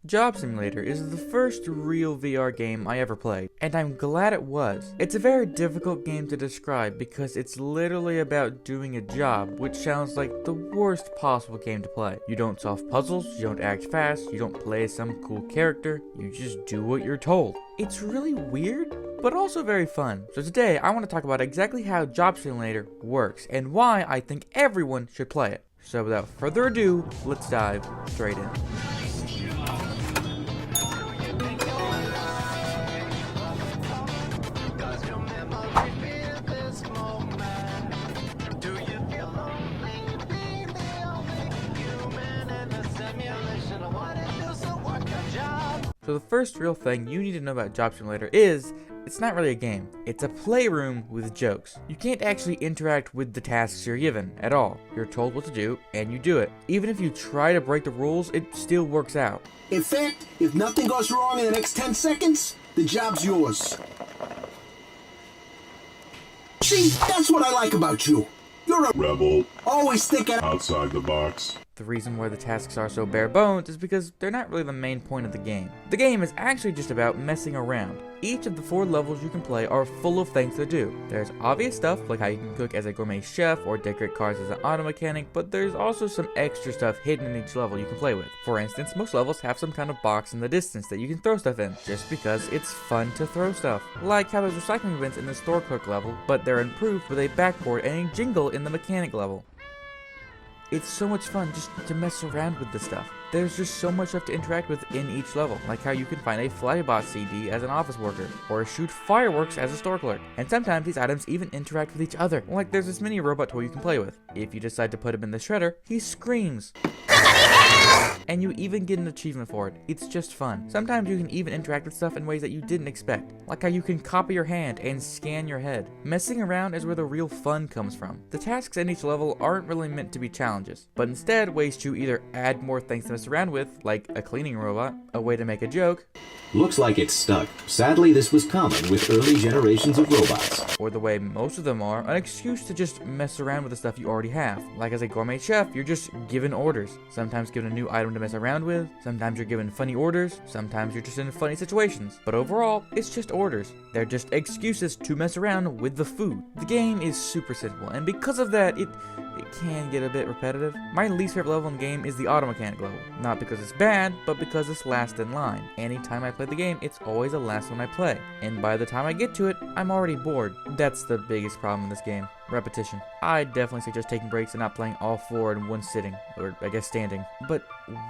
Job Simulator is the first real VR game I ever played, and I'm glad it was. It's a very difficult game to describe because it's literally about doing a job, which sounds like the worst possible game to play. You don't solve puzzles, you don't act fast, you don't play as some cool character, you just do what you're told. It's really weird, but also very fun. So today, I want to talk about exactly how Job Simulator works, and why I think everyone should play it. So without further ado, let's dive straight in. So the first real thing you need to know about Job Simulator is, it's not really a game. It's a playroom with jokes. You can't actually interact with the tasks you're given at all. You're told what to do, and you do it. Even if you try to break the rules, it still works out. In fact, if nothing goes wrong in the next 10 seconds, the job's yours. See, that's what I like about you. You're a rebel, always thinking outside the box. The reason why the tasks are so bare bones is because they're not really the main point of the game. The game is actually just about messing around. Each of the 4 levels you can play are full of things to do. There's obvious stuff like how you can cook as a gourmet chef or decorate cars as an auto mechanic, but there's also some extra stuff hidden in each level you can play with. For instance, most levels have some kind of box in the distance that you can throw stuff in, just because it's fun to throw stuff. Like how there's recycling events in the store clerk level, but they're improved with a backboard and a jingle in the mechanic level. It's so much fun just to mess around with this stuff. There's just so much stuff to interact with in each level, like how you can find a Flybot CD as an office worker, or shoot fireworks as a store clerk. And sometimes these items even interact with each other, like there's this mini robot toy you can play with. If you decide to put him in the shredder, he screams. And you even get an achievement for it. It's just fun. Sometimes you can even interact with stuff in ways that you didn't expect, like how you can copy your hand and scan your head. Messing around is where the real fun comes from. The tasks in each level aren't really meant to be challenges, but instead ways to either add more things to mess around with, like a cleaning robot, a way to make a joke, looks like it's stuck. Sadly, this was common with early generations of robots. or the way most of them are, an excuse to just mess around with the stuff you already have. Like as a gourmet chef, you're just given orders. Sometimes given a new item to mess around with, sometimes you're given funny orders, sometimes you're just in funny situations. But overall, it's just orders. They're just excuses to mess around with the food. The game is super simple, and because of that, it can get a bit repetitive. My least favorite level in the game is the auto mechanic level. Not because it's bad, but because it's last in line. Anytime I play the game, it's always the last one I play. And by the time I get to it, I'm already bored. That's the biggest problem in this game. Repetition. I definitely suggest taking breaks and not playing all 4 in one sitting, or I guess standing. But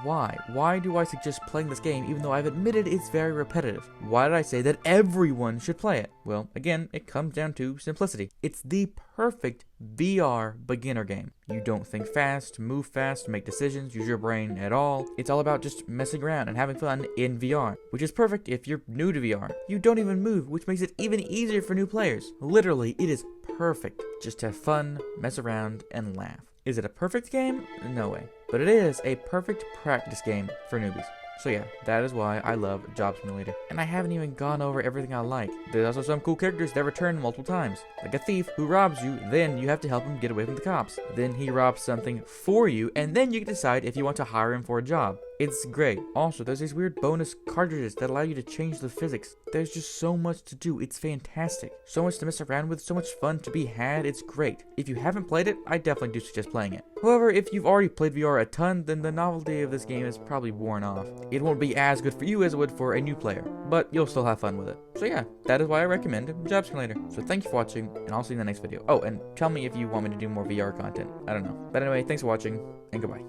why? Why do I suggest playing this game even though I've admitted it's very repetitive? Why did I say that everyone should play it? Well, again, it comes down to simplicity. It's the perfect VR beginner game. You don't think fast, move fast, make decisions, use your brain at all. It's all about just messing around and having fun in VR, which is perfect if you're new to VR. You don't even move, which makes it even easier for new players. Literally, it is perfect. Just have fun, mess around, and laugh. Is it a perfect game? No way. But it is a perfect practice game for newbies. So yeah, that is why I love Job Simulator. And I haven't even gone over everything I like. There's also some cool characters that return multiple times. Like a thief who robs you, then you have to help him get away from the cops. Then he robs something for you, and then you can decide if you want to hire him for a job. It's great. Also, there's these weird bonus cartridges that allow you to change the physics. There's just so much to do. It's fantastic. So much to mess around with, so much fun to be had. It's great. If you haven't played it, I definitely do suggest playing it. However, if you've already played VR a ton, then the novelty of this game is probably worn off. It won't be as good for you as it would for a new player, but you'll still have fun with it. So yeah, that is why I recommend Job Simulator. So thank you for watching, and I'll see you in the next video. Oh, and tell me if you want me to do more VR content. I don't know. But anyway, thanks for watching, and goodbye.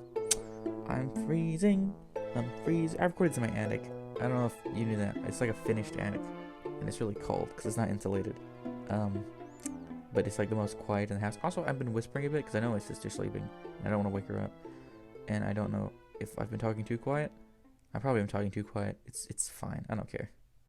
I'm freezing. I recorded this in my attic. I don't know if you knew that. It's like a finished attic, and it's really cold because it's not insulated. But it's like the most quiet in the house. Also, I've been whispering a bit because I know my sister's sleeping, and I don't want to wake her up. And I don't know if I've been talking too quiet. I probably am talking too quiet. It's fine. I don't care.